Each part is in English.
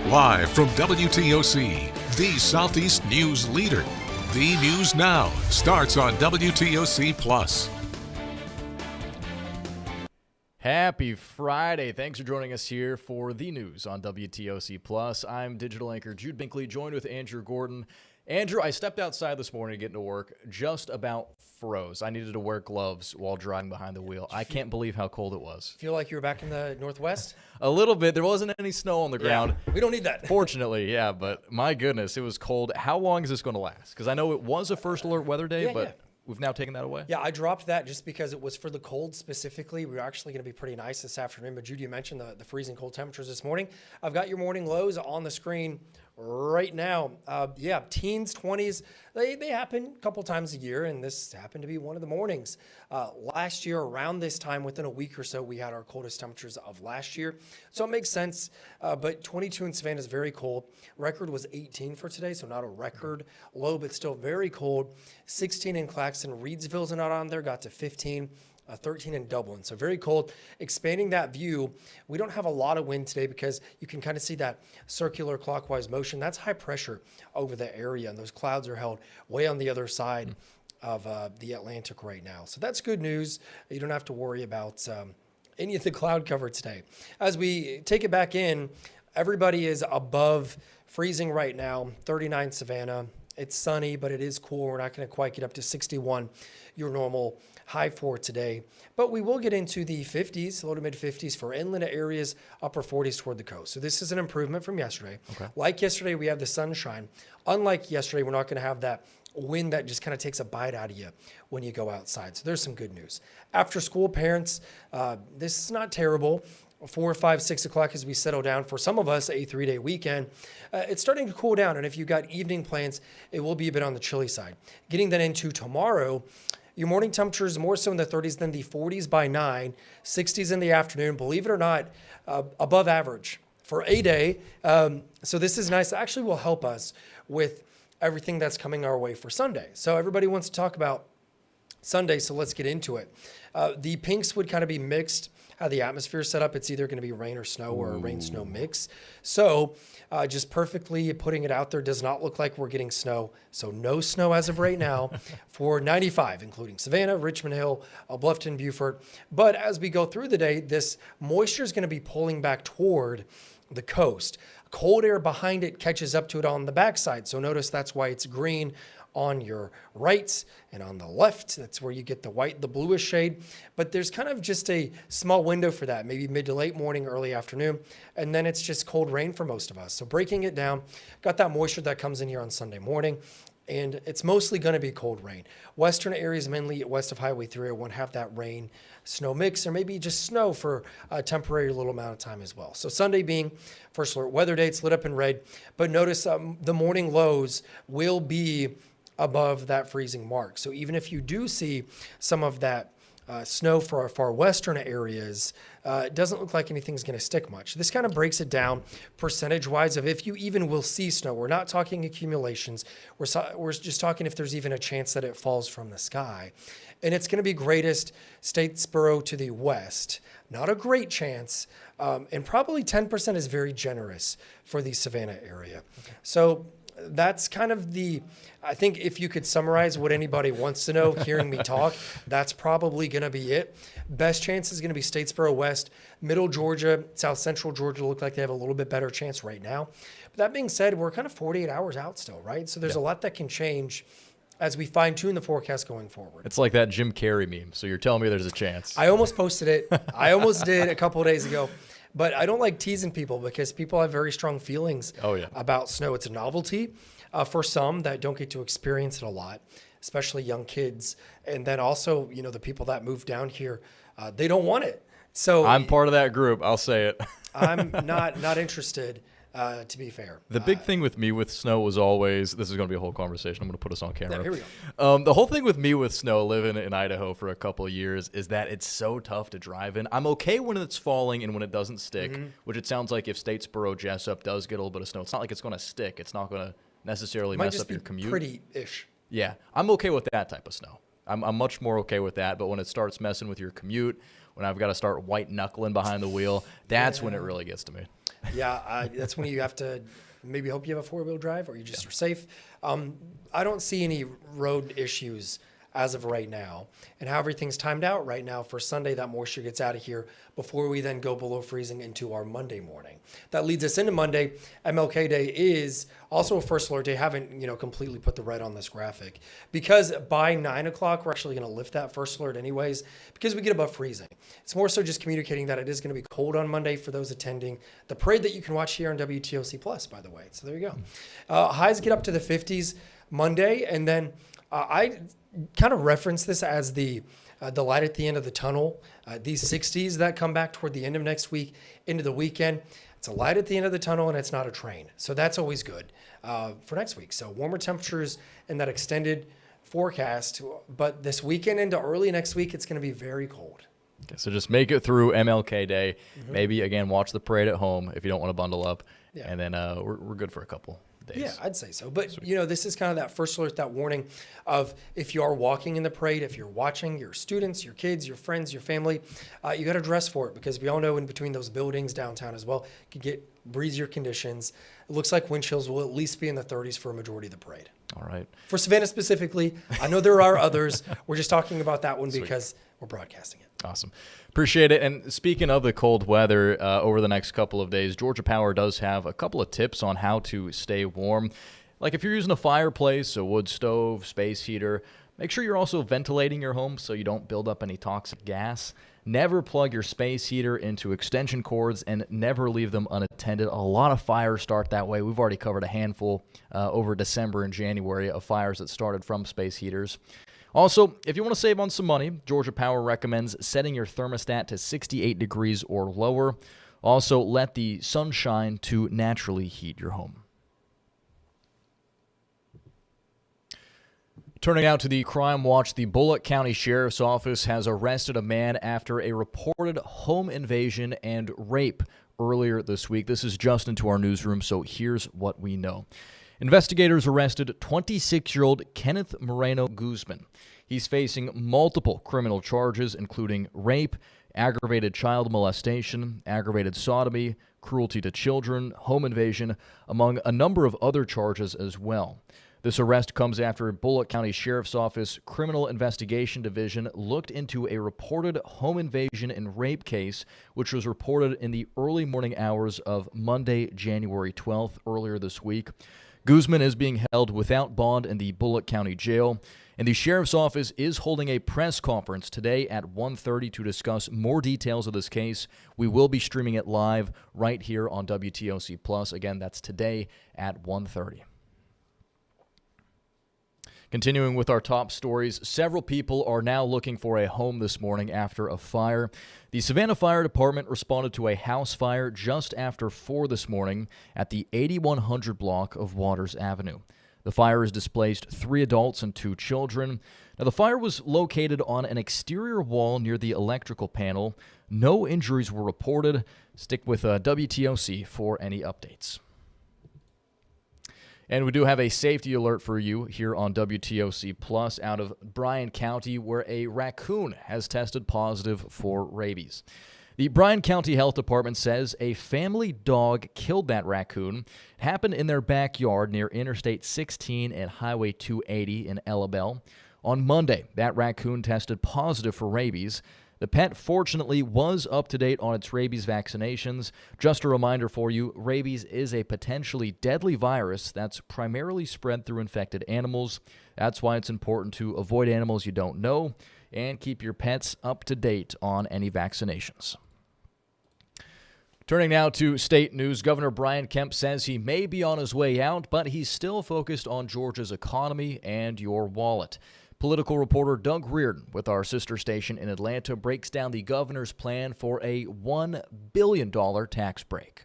Live from WTOC, the Southeast News leader. The News Now starts on WTOC Plus. Happy Friday. Thanks for joining us here for the news on WTOC Plus. I'm digital anchor Jude Binkley, joined with Andrew Gordon. Andrew, I stepped outside this morning to get into work, just about froze. I needed to wear gloves while driving behind the wheel. I can't believe how cold it was. Feel like you were back in the Northwest? A little bit. There wasn't any snow on the ground. We don't need that. Fortunately, yeah, but my goodness, it was cold. How long is this going to last? Because I know it was a first alert weather day, but we've now taken that away. Yeah, I dropped that just because it was for the cold specifically. We were actually going to be pretty nice this afternoon, but Judy, you mentioned the freezing cold temperatures this morning. I've got your morning lows on the screen right now. Teens, 20s, they happen a couple times a year, and this happened to be one of the mornings. Last year, around this time, within a week or so, we had our coldest temperatures of last year. So it makes sense, but 22 in Savannah is very cold. Record was 18 for today, so not a record low, but still very cold. 16 in Claxton. Reedsville's not on there, got to 15. 13 in Dublin. So very cold. Expanding that view, we don't have a lot of wind today because you can kind of see that circular clockwise motion. That's high pressure over the area, and those clouds are held way on the other side of the Atlantic right now. So that's good news. You don't have to worry about any of the cloud cover today. As we take it back in, everybody is above freezing right now. 39 Savannah. It's sunny, but it is cool. We're not going to quite get up to 61, your normal high for today. But we will get into the 50s, low to mid 50s for inland areas, upper 40s toward the coast. So this is an improvement from yesterday. Okay. Like yesterday, we have the sunshine. Unlike yesterday, we're not going to have that wind that just kind of takes a bite out of you when you go outside. So there's some good news. After school parents, this is not terrible. 4, 5, 6 o'clock as we settle down. For some of us, a 3-day weekend, it's starting to cool down. And if you've got evening plans, it will be a bit on the chilly side. Getting that into tomorrow, your morning temperatures more so in the 30s than the 40s by 9, 60s in the afternoon. Believe it or not, above average for a day. So this is nice. It actually will help us with everything that's coming our way for Sunday. So everybody wants to talk about Sunday, so let's get into it. The pinks would kind of be mixed. How the atmosphere is set up, it's either going to be rain or snow or a rain-snow mix. So just perfectly putting it out there, does not look like we're getting snow. So no snow as of right now for 95, including Savannah, Richmond Hill, Bluffton, Beaufort. But as we go through the day, this moisture is going to be pulling back toward the coast. Cold air behind it catches up to it on the backside. So notice that's why it's green on your right and on the left. That's where you get the white, the bluish shade. But there's kind of just a small window for that, maybe mid to late morning, early afternoon. And then it's just cold rain for most of us. So breaking it down, got that moisture that comes in here on Sunday morning. And it's mostly going to be cold rain. Western areas, mainly west of Highway 301, have that rain, snow mix, or maybe just snow for a temporary little amount of time as well. So Sunday being first alert weather day, it's lit up in red. But notice the morning lows will be above that freezing mark. So even if you do see some of that snow for our far western areas, it doesn't look like anything's going to stick much. This kind of breaks it down percentage-wise of if you even will see snow. We're not talking accumulations. We're just talking if there's even a chance that it falls from the sky. And it's going to be greatest Statesboro to the west. Not a great chance. And probably 10% is very generous for the Savannah area. Okay. So that's kind of I think if you could summarize what anybody wants to know hearing me talk, that's probably going to be it. Best chance is going to be Statesboro West. Middle Georgia, South Central Georgia look like they have a little bit better chance right now. But that being said, we're kind of 48 hours out still, right? So there's a lot that can change as we fine-tune the forecast going forward. It's like that Jim Carrey meme. So you're telling me there's a chance. I almost posted it. I almost did a couple of days ago. But I don't like teasing people because people have very strong feelings about snow. It's a novelty for some that don't get to experience it a lot, especially young kids. And then also, the people that move down here, they don't want it. So I'm part of that group. I'll say it. I'm not interested. To be fair. The big thing with me with snow was always, this is going to be a whole conversation. I'm going to put us on camera. Yeah, here we go. The whole thing with me with snow, living in Idaho for a couple of years, is that it's so tough to drive in. I'm okay when it's falling and when it doesn't stick, which it sounds like if Statesboro, Jessup does get a little bit of snow, it's not like it's going to stick. It's not going to necessarily mess up your commute. Pretty-ish. Yeah, I'm okay with that type of snow. I'm much more okay with that. But when it starts messing with your commute, when I've got to start white knuckling behind the wheel, that's when it really gets to me. That's when you have to maybe hope you have a 4-wheel drive or you just are safe. I don't see any road issues as of right now, and how everything's timed out right now for Sunday, that moisture gets out of here before we then go below freezing into our Monday morning. That leads us into Monday. MLK Day is also a first alert day. Haven't completely put the red on this graphic because by 9 o'clock we're actually going to lift that first alert anyways because we get above freezing. It's more so just communicating that it is going to be cold on Monday for those attending the parade that you can watch here on WTOC Plus, by the way. So there you go. Highs get up to the 50s Monday, and then I kind of reference this as the light at the end of the tunnel. These 60s that come back toward the end of next week into the weekend, it's a light at the end of the tunnel and it's not a train. So that's always good for next week. So warmer temperatures in that extended forecast, but this weekend into early next week, it's going to be very cold. Okay, so just make it through MLK Day. Maybe, again, watch the parade at home if you don't want to bundle up. Yeah. And then we're good for a couple days. Yeah, I'd say so. But, this is kind of that first alert, that warning of if you are walking in the parade, if you're watching your students, your kids, your friends, your family, you got to dress for it because we all know in between those buildings downtown as well, you could get breezier conditions. It looks like wind chills will at least be in the 30s for a majority of the parade. All right. For Savannah specifically, I know there are others. We're just talking about that one because we're broadcasting it. Awesome. Appreciate it. And speaking of the cold weather over the next couple of days, Georgia Power does have a couple of tips on how to stay warm. Like if you're using a fireplace, a wood stove, space heater, make sure you're also ventilating your home so you don't build up any toxic gas. Never plug your space heater into extension cords and never leave them unattended. A lot of fires start that way. We've already covered a handful over December and January of fires that started from space heaters. Also, if you want to save on some money, Georgia Power recommends setting your thermostat to 68 degrees or lower. Also, let the sun shine to naturally heat your home. Turning out to the crime watch, the Bullock County Sheriff's Office has arrested a man after a reported home invasion and rape earlier this week. This is just into our newsroom, so here's what we know. Investigators arrested 26-year-old Kenneth Moreno Guzman. He's facing multiple criminal charges, including rape, aggravated child molestation, aggravated sodomy, cruelty to children, home invasion, among a number of other charges as well. This arrest comes after Bullock County Sheriff's Office Criminal Investigation Division looked into a reported home invasion and rape case, which was reported in the early morning hours of Monday, January 12th, earlier this week. Guzman is being held without bond in the Bullock County Jail, and the Sheriff's Office is holding a press conference today at 1:30 to discuss more details of this case. We will be streaming it live right here on WTOC Plus. Again, that's today at 1:30. Continuing with our top stories, several people are now looking for a home this morning after a fire. The Savannah Fire Department responded to a house fire just after 4 this morning at the 8100 block of Waters Avenue. The fire has displaced 3 adults and 2 children. Now, the fire was located on an exterior wall near the electrical panel. No injuries were reported. Stick with WTOC for any updates. And we do have a safety alert for you here on WTOC Plus out of Bryan County, where a raccoon has tested positive for rabies. The Bryan County Health Department says a family dog killed that raccoon. It happened in their backyard near Interstate 16 and Highway 280 in Ellabelle. On Monday, that raccoon tested positive for rabies. The pet, fortunately, was up to date on its rabies vaccinations. Just a reminder for you, rabies is a potentially deadly virus that's primarily spread through infected animals. That's why it's important to avoid animals you don't know and keep your pets up to date on any vaccinations. Turning now to state news, Governor Brian Kemp says he may be on his way out, but he's still focused on Georgia's economy and your wallet. Political reporter Doug Reardon with our sister station in Atlanta breaks down the governor's plan for a $1 billion tax break.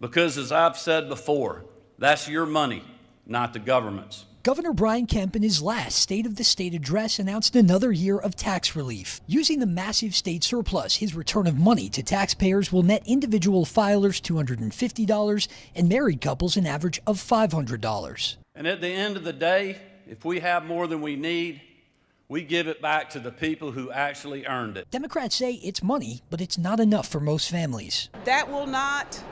Because as I've said before, that's your money, not the government's. Governor Brian Kemp in his last State of the State address announced another year of tax relief. Using the massive state surplus, his return of money to taxpayers will net individual filers $250 and married couples an average of $500. And at the end of the day, if we have more than we need, We give it back to the people who actually earned it. Democrats say it's money, but it's not enough for most families. That will not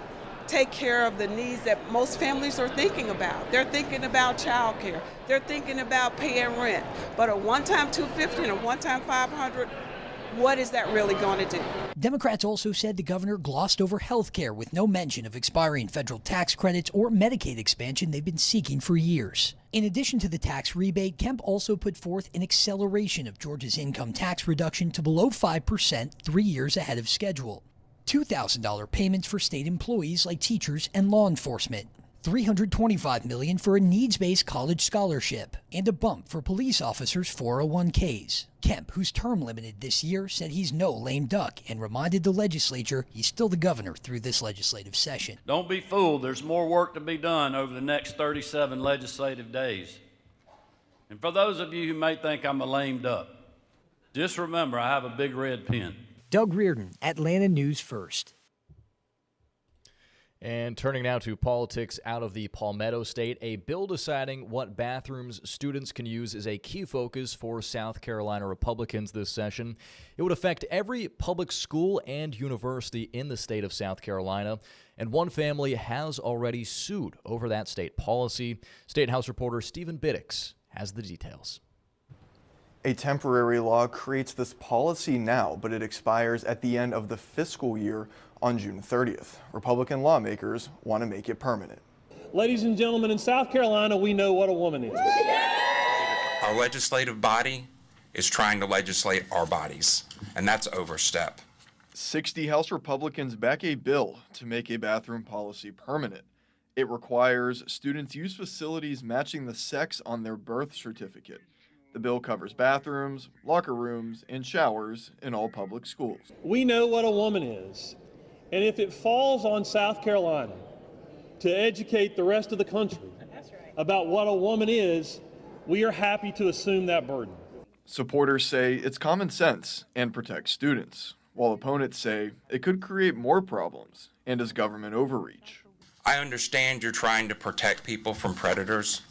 take care of the needs that most families are thinking about. They're thinking about child care. They're thinking about paying rent. But a one-time $250 and a one-time $500, what is that really going to do? Democrats also said the governor glossed over health care with no mention of expiring federal tax credits or Medicaid expansion they've been seeking for years. In addition to the tax rebate, Kemp also put forth an acceleration of Georgia's income tax reduction to below 5% 3 years ahead of schedule. $2,000 payments for state employees like teachers and law enforcement. $325 million for a needs-based college scholarship, and a bump for police officers' 401ks. Kemp, whose term limited this year, said he's no lame duck and reminded the legislature he's still the governor through this legislative session. Don't be fooled. There's more work to be done over the next 37 legislative days. And for those of you who may think I'm a lame duck, just remember I have a big red pen. Doug Reardon, Atlanta News First. And turning now to politics out of the Palmetto State, a bill deciding what bathrooms students can use is a key focus for South Carolina Republicans this session. It would affect every public school and university in the state of South Carolina, and one family has already sued over that state policy. State House reporter Stephen Biddix has the details. A temporary law creates this policy now, but it expires at the end of the fiscal year on June 30th. Republican lawmakers want to make it permanent. Ladies and gentlemen, in South Carolina, we know what a woman is. Our legislative body is trying to legislate our bodies, and that's overstep. 60 House Republicans back a bill to make a bathroom policy permanent. It requires students use facilities matching the sex on their birth certificate. The bill covers bathrooms, locker rooms, and showers in all public schools. We know what a woman is, and if it falls on South Carolina to educate the rest of the country about what a woman is, we are happy to assume that burden. Supporters say it's common sense and protects students, while opponents say it could create more problems and is government overreach. I understand you're trying to protect people from predators,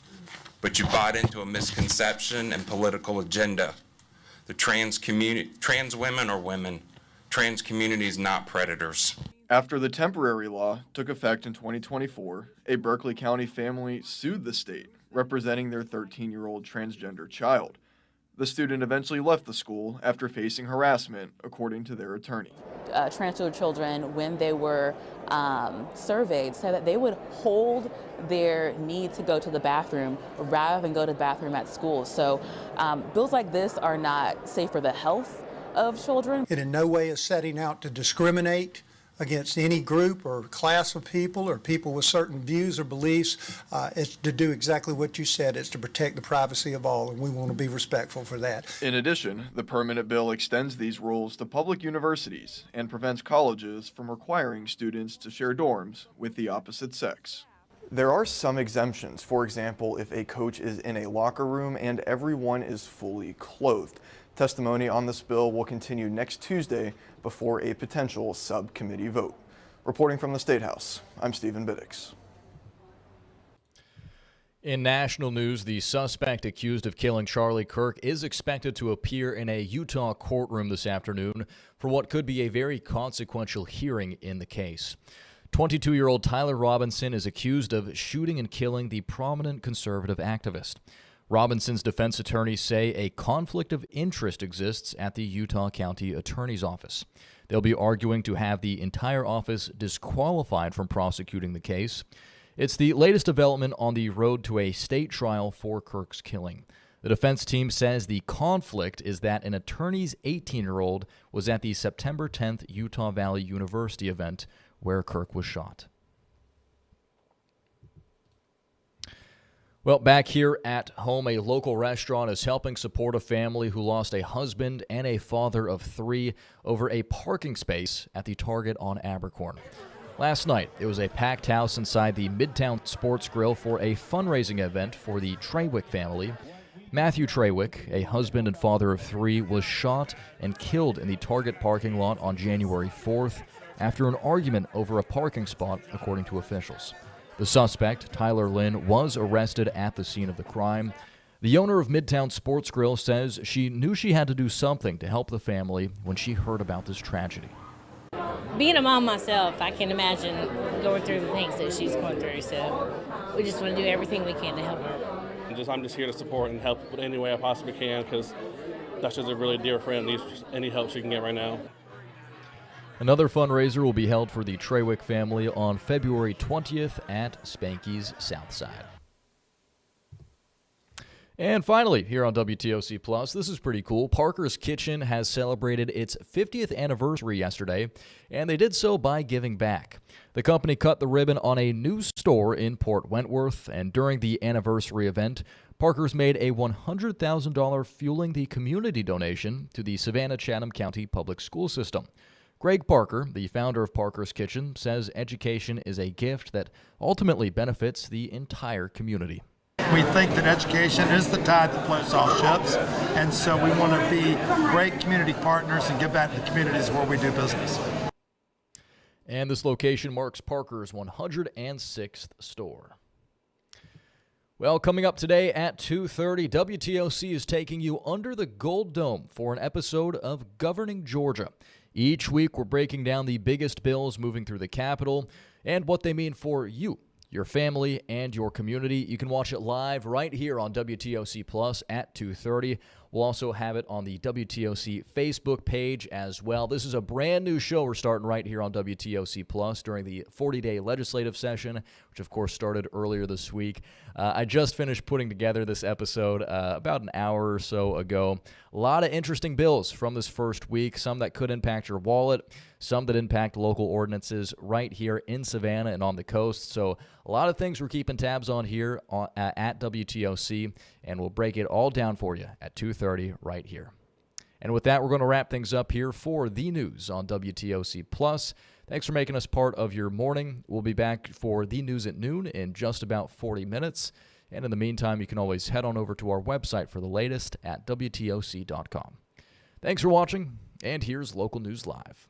but you bought into a misconception and political agenda. The trans women are women. Trans community is not predators. After the temporary law took effect in 2024, a Berkeley County family sued the state, representing their 13-year-old transgender child. The student eventually left the school after facing harassment, according to their attorney. Transgender children, when they were surveyed, said that they would hold their need to go to the bathroom rather than go to the bathroom at school. So bills like this are not safe for the health of children. It in no way is setting out to discriminate against any group or class of people or people with certain views or beliefs. It's to do exactly what you said. It's to protect the privacy of all, and we want to be respectful for that. In addition, the permanent bill extends these rules to public universities and prevents colleges from requiring students to share dorms with the opposite sex. There are some exemptions. For example, if a coach is in a locker room and everyone is fully clothed. Testimony on this bill will continue next Tuesday before a potential subcommittee vote. Reporting from the State House, I'm Stephen Biddix. In national news, the suspect accused of killing Charlie Kirk is expected to appear in a Utah courtroom this afternoon for what could be a very consequential hearing in the case. 22-year-old Tyler Robinson is accused of shooting and killing the prominent conservative activist. Robinson's defense attorneys say a conflict of interest exists at the Utah County Attorney's Office. They'll be arguing to have the entire office disqualified from prosecuting the case. It's the latest development on the road to a state trial for Kirk's killing. The defense team says the conflict is that an attorney's 18-year-old was at the September 10th Utah Valley University event where Kirk was shot. Well, back here at home, a local restaurant is helping support a family who lost a husband and a father of 3 over a parking space at the Target on Abercorn. Last night, it was a packed house inside the Midtown Sports Grill for a fundraising event for the Trawick family. Matthew Trawick, a husband and father of 3, was shot and killed in the Target parking lot on January 4th after an argument over a parking spot, according to officials. The suspect, Tyler Lynn, was arrested at the scene of the crime. The owner of Midtown Sports Grill says she knew she had to do something to help the family when she heard about this tragedy. Being a mom myself, I can imagine going through the things that she's going through, so we just want to do everything we can to help her. I'm just here to support and help in any way I possibly can, because that's just a really dear friend, needs any help she can get right now. Another fundraiser will be held for the Trawick family on February 20th at Spanky's Southside. And finally, here on WTOC Plus, this is pretty cool. Parker's Kitchen has celebrated its 50th anniversary yesterday, and they did so by giving back. The company cut the ribbon on a new store in Port Wentworth, and during the anniversary event, Parker's made a $100,000 Fueling the Community donation to the Savannah-Chatham County Public School System. Greg Parker, the founder of Parker's Kitchen, says education is a gift that ultimately benefits the entire community. We think that education is the tide that floats all ships, and so we want to be great community partners and give back to the communities where we do business. And this location marks Parker's 106th store. Well, coming up today at 2:30, WTOC is taking you under the Gold Dome for an episode of Governing Georgia. Each week, we're breaking down the biggest bills moving through the Capitol and what they mean for you, your family, and your community. You can watch it live right here on WTOC Plus at 2:30. We'll also have it on the WTOC Facebook page as well. This is a brand new show we're starting right here on WTOC Plus during the 40-day legislative session, which of course started earlier this week. I just finished putting together this episode about an hour or so ago. A lot of interesting bills from this first week, some that could impact your wallet, some that impact local ordinances right here in Savannah and on the coast. So a lot of things we're keeping tabs on here at WTOC, and we'll break it all down for you at 2:30 right here. And with that, we're going to wrap things up here for the news on WTOC Plus. Thanks for making us part of your morning. We'll be back for the news at noon in just about 40 minutes. And in the meantime, you can always head on over to our website for the latest at WTOC.com. Thanks for watching, and here's Local News Live.